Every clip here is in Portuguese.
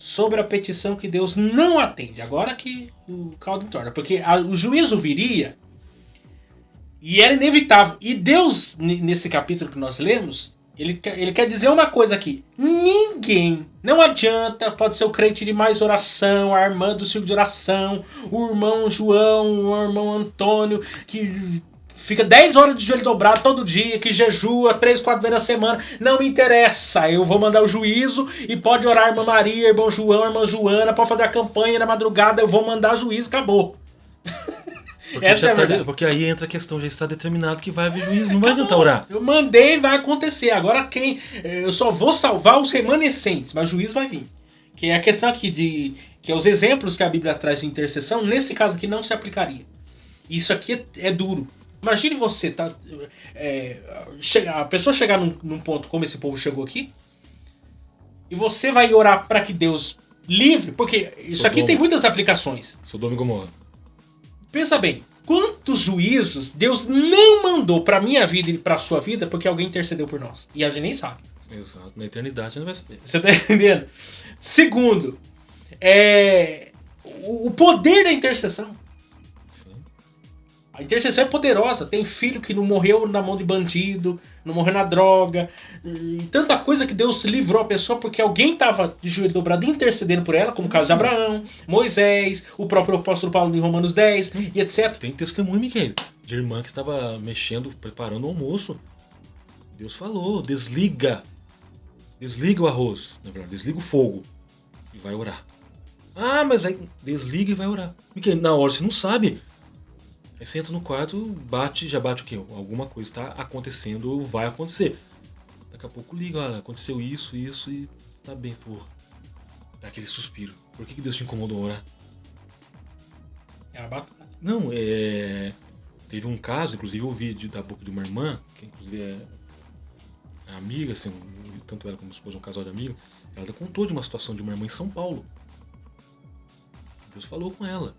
sobre a petição que Deus não atende. Agora que o caldo entorna. Porque o juízo viria e era inevitável. E Deus, nesse capítulo que nós lemos, ele quer dizer uma coisa aqui. Ninguém, não adianta, pode ser o crente de mais oração, a irmã do círculo de oração, o irmão João, o irmão Antônio, que fica 10 horas de joelho dobrado todo dia, que jejua 3, 4 vezes na semana. Não me interessa, eu vou mandar o juízo e pode orar a irmã Maria, irmão João, a irmã Joana, pode fazer a campanha na madrugada, eu vou mandar juízo, acabou. Porque, essa é porque aí entra a questão, já está determinado que vai haver juízo, não vai adiantar orar. Eu mandei, vai acontecer. Agora eu só vou salvar os remanescentes, mas o juízo vai vir. Que é a questão aqui que é os exemplos que a Bíblia traz de intercessão, nesse caso aqui não se aplicaria. Isso aqui é duro. Imagine você, a pessoa chegar num ponto como esse povo chegou aqui, e você vai orar para que Deus livre, porque isso aqui tem muitas aplicações. Sodoma e Gomorra. Pensa bem, quantos juízos Deus não mandou pra minha vida e pra sua vida porque alguém intercedeu por nós? E a gente nem sabe. Exato, na eternidade a gente não vai saber. Você tá entendendo? Segundo, o poder da intercessão. Sim. A intercessão é poderosa. Tem filho que não morreu na mão de bandido, não morreu na droga. E tanta coisa que Deus livrou a pessoa porque alguém estava de joelho dobrado intercedendo por ela, como o caso de Abraão, Moisés, o próprio apóstolo Paulo em Romanos 10 e etc. Tem testemunho, Miquel, de irmã que estava mexendo, preparando o almoço. Deus falou, desliga o arroz, na verdade, desliga o fogo e vai orar. Ah, mas aí desliga e vai orar. Miquel, na hora você não sabe. Aí você entra no quarto, já bate o quê? Alguma coisa está acontecendo, vai acontecer. Daqui a pouco liga, olha, aconteceu isso e tá bem, pô. Dá aquele suspiro. Por que Deus te incomodou a orar? É uma batalha. Não, teve um caso, inclusive eu ouvi da boca de uma irmã, que inclusive é amiga, assim, tanto ela como a esposa, um casal de amigos, ela contou de uma situação de uma irmã em São Paulo. Deus falou com ela.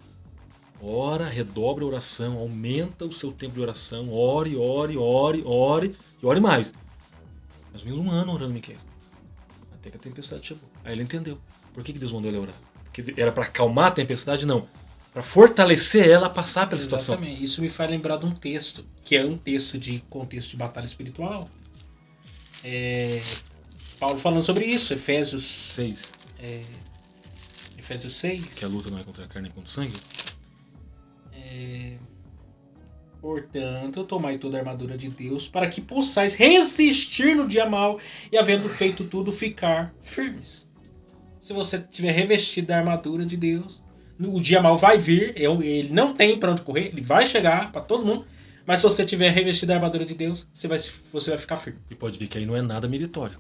Ora, redobra a oração, aumenta o seu tempo de oração, ore e ore mais. Mais ou menos um ano orando, Miquel. Até que a tempestade chegou. Aí ele entendeu. Por que Deus mandou ele orar? Porque era para acalmar a tempestade? Não. Para fortalecer ela a passar pela situação. Exatamente. Isso me faz lembrar de um texto, que é um texto de contexto de batalha espiritual. Paulo falando sobre isso, Efésios 6. Efésios 6. Que a luta não é contra a carne e contra o sangue. Portanto, tomai toda a armadura de Deus para que possais resistir no dia mau e, havendo feito tudo, ficar firmes. Se você tiver revestido da armadura de Deus, o dia mau vai vir, ele não tem para onde correr, ele vai chegar para todo mundo, mas se você tiver revestido da armadura de Deus, você vai ficar firme. E pode ver que aí não é nada meritório.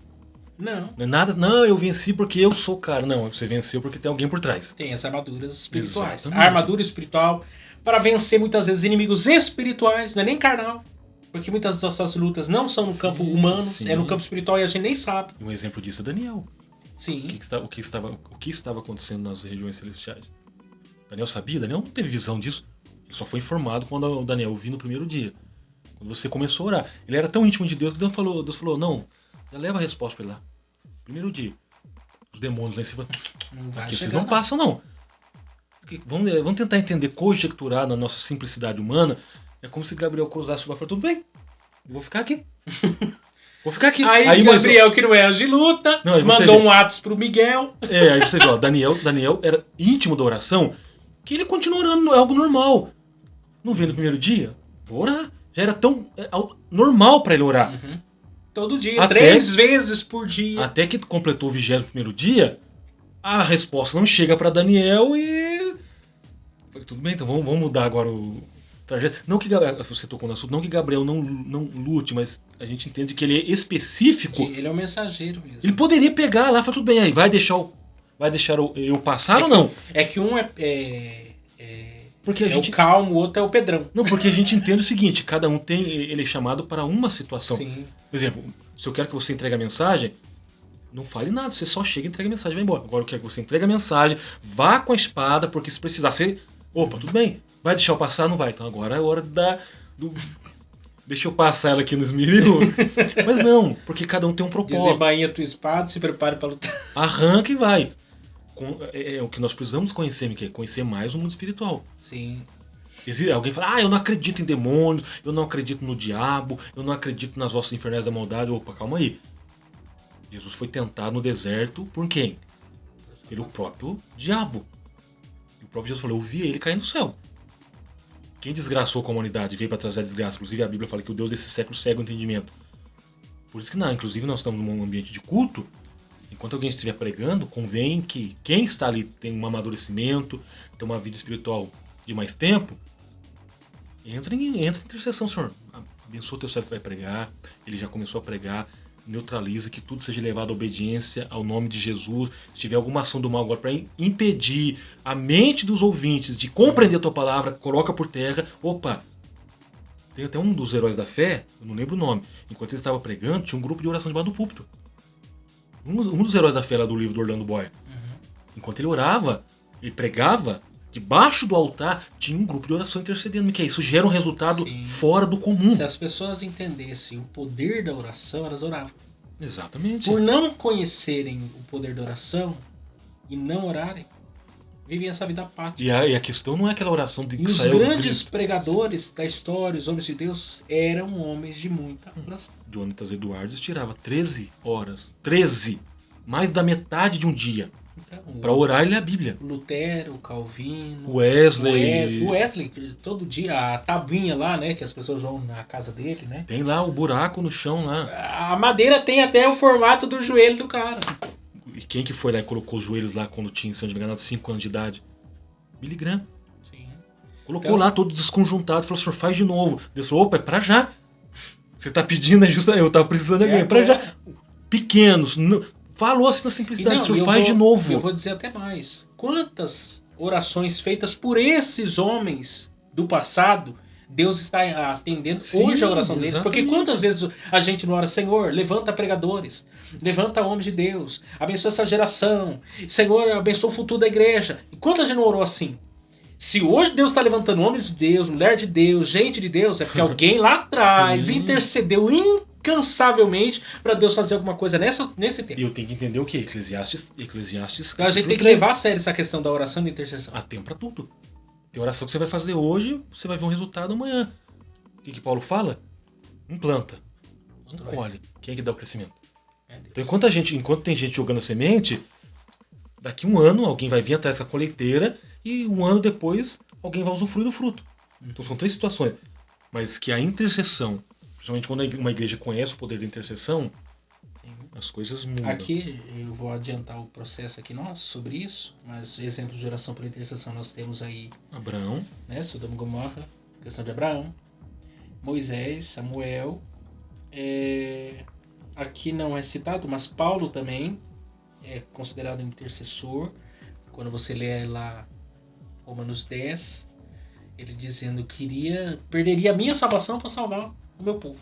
Não. Não é nada, não, eu venci porque eu sou o cara. Não, você venceu porque tem alguém por trás. Tem as armaduras espirituais. Exatamente. A armadura espiritual para vencer muitas vezes inimigos espirituais, não é nem carnal. Porque muitas das nossas lutas não são no campo humano, é no campo espiritual e a gente nem sabe. E um exemplo disso é Daniel. Sim. O que estava acontecendo nas regiões celestiais? Daniel sabia? Daniel não teve visão disso. Ele só foi informado quando o Daniel viu no primeiro dia. Quando você começou a orar. Ele era tão íntimo de Deus que Deus falou, não, já leva a resposta para ele lá. Primeiro dia. Os demônios lá em cima. Aqui vocês não passam, não. Porque vamos tentar entender, conjecturar na nossa simplicidade humana. É como se Gabriel cruzasse o braço e falasse, tudo bem, eu vou ficar aqui. Aí Gabriel, que não é anjo de luta, mandou um Atos pro Miguel. Aí vocês ó, Daniel era íntimo da oração, que ele continua orando, é algo normal. Não veio no primeiro dia? Vou orar. Já era tão normal para ele orar. Uhum. Todo dia, 3 vezes por dia. Até que completou o 21º dia, a resposta não chega para Daniel e... Falei, tudo bem, então vamos mudar agora o trajeto. Não que Gabriel, você tocou no assunto, não que Gabriel não lute, mas a gente entende que ele é específico. Ele é o mensageiro mesmo. Ele poderia pegar lá e falar, tudo bem, aí vai deixar eu passar ou não? É que um porque a gente... o calmo, o outro é o Pedrão. Não, porque a gente entende o seguinte, cada um ele é chamado para uma situação. Sim. Por exemplo, se eu quero que você entregue a mensagem, não fale nada, você só chega, entrega a mensagem e vai embora. Agora eu quero que você entregue a mensagem, vá com a espada, porque se precisar você... Opa, tudo bem, vai deixar eu passar? Não vai. Então agora é hora deixa eu passar ela aqui no esmeril. Mas não, porque cada um tem um propósito. Desembainha a tua espada, se prepare para lutar. Arranca e vai. É o que nós precisamos conhecer, que é conhecer mais o mundo espiritual. Sim. Alguém fala, eu não acredito em demônios, eu não acredito no diabo, eu não acredito nas vossas infernais da maldade. Opa, calma aí. Jesus foi tentado no deserto por quem? Pelo próprio diabo. E o próprio Jesus falou, eu vi ele cair do céu. Quem desgraçou a humanidade veio para trazer a desgraça. Inclusive a Bíblia fala que o Deus desse século cega o entendimento. Por isso que não, inclusive nós estamos num ambiente de culto. Enquanto alguém estiver pregando, convém que quem está ali tem um amadurecimento, tem uma vida espiritual de mais tempo. Entra em intercessão, Senhor. Abençoa o teu servo que vai pregar. Ele já começou a pregar. Neutraliza, que tudo seja levado à obediência ao nome de Jesus. Se tiver alguma ação do mal agora para impedir a mente dos ouvintes de compreender a tua palavra, coloca por terra. Opa! Tem até um dos heróis da fé, eu não lembro o nome. Enquanto ele estava pregando, tinha um grupo de oração debaixo do púlpito. Um dos heróis da fé lá do livro do Orlando Boy. Enquanto ele orava, ele pregava, debaixo do altar tinha um grupo de oração intercedendo. Que é isso? Gera um resultado fora do comum. Se as pessoas entendessem o poder da oração, elas oravam. Exatamente. Por não conhecerem o poder da oração e não orarem, vivem essa vida apática. E a questão não é aquela oração de E os grandes pregadores da história, os homens de Deus, eram homens de muita oração. Jonatas Edwards tirava 13 horas. 13! Mais da metade de um dia. Então, para orar e ler a Bíblia. Lutero, Calvino, Wesley, todo dia, a tabuinha lá, né, que as pessoas vão na casa dele, né? Tem lá o buraco no chão lá. A madeira tem até o formato do joelho do cara. E quem que foi lá e colocou os joelhos lá quando tinha, se não me engano, 5 anos de idade? Billy Graham. Sim. Colocou lá todo desconjuntado, falou, senhor, faz de novo. Deus falou, opa, é pra já. Você tá pedindo, eu tava precisando de alguém, é pra já. Pequenos, falou assim na simplicidade, o senhor faz de novo. Eu vou dizer até mais. Quantas orações feitas por esses homens do passado, Deus está atendendo hoje a oração deles. Porque quantas vezes a gente não ora, Senhor, levanta pregadores, levanta homens de Deus, abençoa essa geração, Senhor, abençoa o futuro da igreja. E quantas gente não orou assim? Se hoje Deus está levantando homens de Deus, mulher de Deus, gente de Deus, é porque alguém lá atrás intercedeu incansavelmente para Deus fazer alguma coisa nesse tempo. E eu tenho que entender o que? Eclesiastes. Então a gente tem que levar a sério essa questão da oração e da intercessão. Há tempo para tudo. Tem oração que você vai fazer hoje, você vai ver um resultado amanhã. O que Paulo fala? Um planta, um colhe. Quem é que dá o crescimento? Então enquanto tem gente jogando a semente, daqui um ano alguém vai vir até essa colheiteira e um ano depois alguém vai usufruir do fruto. Então são 3 situações. Mas que a intercessão, principalmente quando uma igreja conhece o poder da intercessão, as coisas mudam. Aqui eu vou adiantar o processo aqui nosso sobre isso, mas exemplos de oração pela intercessão nós temos aí Abraão, né, Sodoma e Gomorra, questão de Abraão, Moisés, Samuel, aqui não é citado, mas Paulo também é considerado intercessor. Quando você lê lá Romanos 10, ele dizendo que perderia a minha salvação para salvar o meu povo.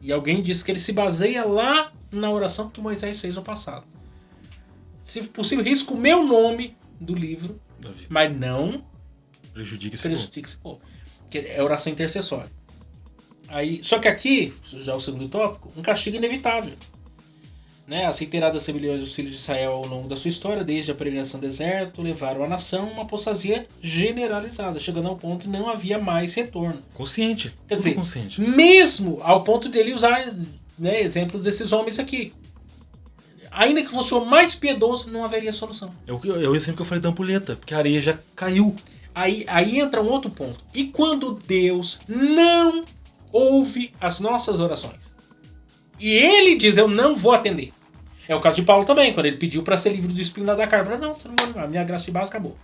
E alguém disse que ele se baseia lá na oração que Moisés fez no passado. Se possível, risco o meu nome do livro, mas não prejudique esse povo. Que é oração intercessória. Aí, só que aqui, já o segundo tópico, um castigo inevitável. Né? As reiteradas rebeliões dos filhos de Israel ao longo da sua história, desde a peregrinação do deserto, levaram a nação a uma apostasia generalizada, chegando ao ponto de não havia mais retorno. Consciente. Quer dizer, consciente. Mesmo ao ponto dele usar, né, exemplos desses homens aqui. Ainda que fosse o mais piedoso, não haveria solução. É o exemplo que eu falei da ampulheta, porque a areia já caiu. Aí entra um outro ponto. E quando Deus não ouve as nossas orações? E ele diz, eu não vou atender. É o caso de Paulo também, quando ele pediu para ser livre do espinho da carne. Não, você não vai levar, minha graça de base acabou.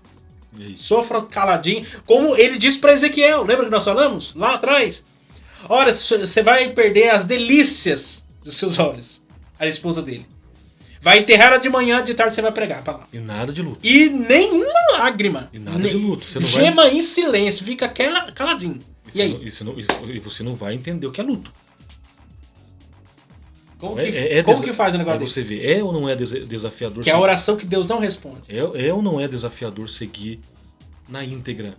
Sofra caladinho. Como ele disse para Ezequiel, lembra que nós falamos? Lá atrás. Ora, você vai perder as delícias dos seus olhos. A esposa dele. Vai enterrar de manhã, de tarde você vai pregar. Pra lá. E nada de luto. E nenhuma lágrima. E nada de luto. Você não gema vai... em silêncio, fica caladinho. E aí? E você não vai entender o que é luto. Como que faz o negócio desse? Você vê, é ou não é desafiador? Que é a oração que Deus não responde. É ou não é desafiador seguir na íntegra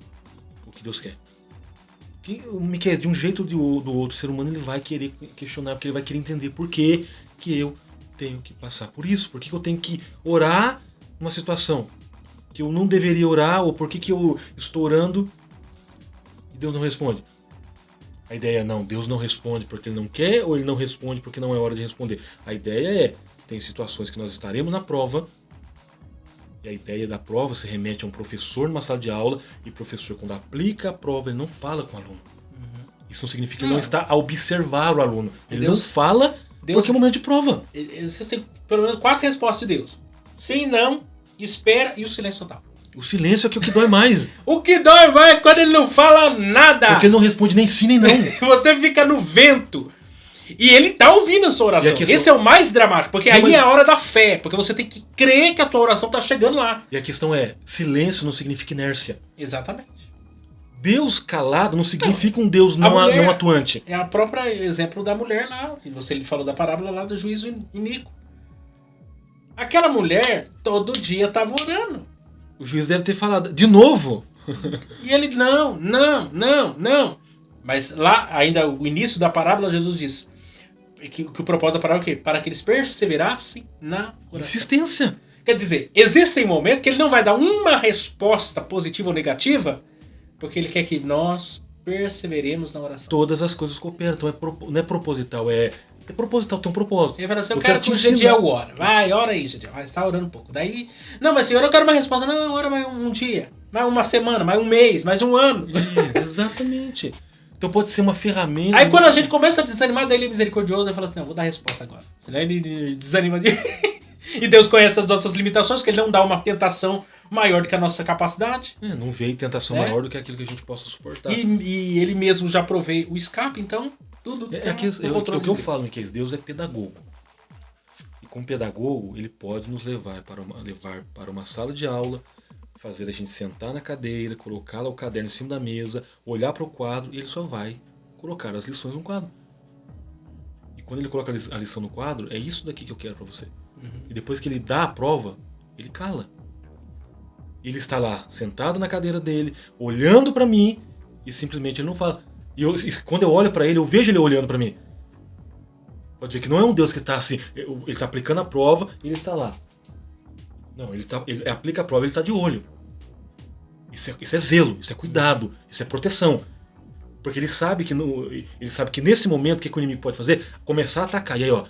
o que Deus quer? O Miqueias, de um jeito ou do outro, o ser humano ele vai querer questionar, porque ele vai querer entender por que eu tenho que passar por isso, por que eu tenho que orar numa situação que eu não deveria orar, ou por que eu estou orando e Deus não responde? A ideia é não, Deus não responde porque Ele não quer, ou Ele não responde porque não é hora de responder. A ideia é, tem situações que nós estaremos na prova, e a ideia da prova se remete a um professor numa sala de aula, e o professor, quando aplica a prova, ele não fala com o aluno. Isso não significa que ele não está a observar o aluno. Ele não fala porque é um momento de prova. Existem pelo menos 4 respostas de Deus. Sim, não, espera e o silêncio total. O silêncio é que o que dói mais. O que dói mais é quando ele não fala nada. Porque ele não responde nem sim nem não. Você fica no vento. E ele tá ouvindo a sua oração. Questão... Esse é o mais dramático, porque aí é a hora da fé. Porque você tem que crer que a tua oração tá chegando lá. E a questão é, silêncio não significa inércia. Exatamente. Deus calado não significa um Deus não atuante. É a própria exemplo da mulher lá. Você falou da parábola lá do juízo iníquo. Aquela mulher, todo dia tava orando. O juiz deve ter falado, de novo? E ele, não. Mas lá, ainda o início da parábola, Jesus diz que o propósito da parábola é o quê? Para que eles perseverassem na oração. Insistência. Quer dizer, existem momentos que ele não vai dar uma resposta positiva ou negativa, porque ele quer que nós perseveremos na oração. Todas as coisas cooperam, então não é proposital, é proposital, tem um propósito. Ele fala assim, eu quero que o Gediel ora. Vai, ora aí, Gediel. Vai, você tá orando um pouco. Daí, não, mas senhor, eu quero uma resposta. Não, ora mais um dia, mais uma semana, mais um mês, mais um ano. Exatamente. Então pode ser uma ferramenta. Aí quando a gente começa a desanimar, daí ele é misericordioso e fala assim, não, vou dar a resposta agora. Senão ele desanima de... E Deus conhece as nossas limitações, que ele não dá uma tentação maior do que a nossa capacidade. Não veio tentação maior do que aquilo que a gente possa suportar. E ele mesmo já provei o escape, então... Tudo o que eu falo, né, que Deus é pedagogo. E como pedagogo, ele pode nos levar para uma sala de aula, fazer a gente sentar na cadeira, colocar lá o caderno em cima da mesa, olhar para o quadro, e ele só vai colocar as lições no quadro. E quando ele coloca a lição no quadro, é isso daqui que eu quero para você. E depois que ele dá a prova, ele cala. Ele está lá, sentado na cadeira dele, olhando para mim, e simplesmente ele não fala. E quando eu olho para ele, eu vejo ele olhando para mim. Pode ver que não é um Deus que está assim, ele está aplicando a prova e ele está lá. Não, ele aplica a prova e ele está de olho. Isso é zelo, isso é cuidado, isso é proteção. Porque ele sabe que nesse momento, o que o inimigo pode fazer? Começar a atacar. E aí, ó,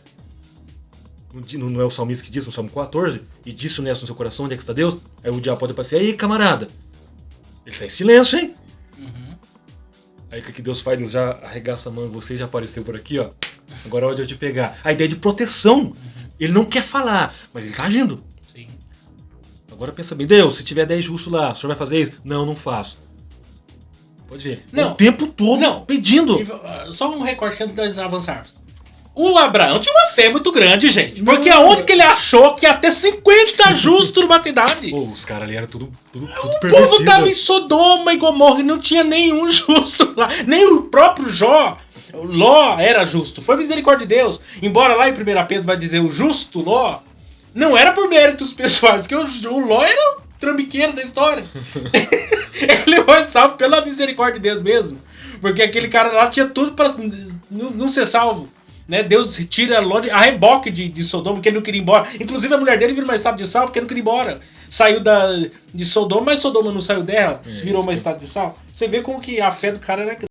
não é o salmista que diz no Salmo 14? E disse honesto no seu coração, onde é que está Deus? Aí o diabo pode aparecer, aí camarada, ele está em silêncio, hein? Aí o que Deus faz? Deus já arregaça a mão em você, já apareceu por aqui, ó. Agora é hora de eu te pegar. A ideia de proteção. Ele não quer falar, mas ele tá agindo. Sim. Agora pensa bem, Deus, se tiver 10 justos lá, o senhor vai fazer isso? Não, não faço. Pode ver. Não. O tempo todo pedindo. Só um recorte antes de nós avançarmos. O Abraão tinha uma fé muito grande, gente. Porque aonde que ele achou que ia ter 50 justos numa cidade? Pô, os caras ali eram tudo o pervertido. O povo tava em Sodoma e Gomorra e não tinha nenhum justo lá. Nem o próprio Ló era justo. Foi misericórdia de Deus. Embora lá em 1 Pedro vai dizer o justo Ló, não era por méritos pessoais, porque o Ló era o trambiqueiro da história. Ele foi salvo pela misericórdia de Deus mesmo. Porque aquele cara lá tinha tudo para não ser salvo. Né? Deus tira a reboque de Sodoma, porque ele não queria ir embora. Inclusive a mulher dele virou uma estátua de sal porque ele não queria ir embora. Saiu de Sodoma, mas Sodoma não saiu dela, virou uma estátua de sal. Você vê como que a fé do cara era grande.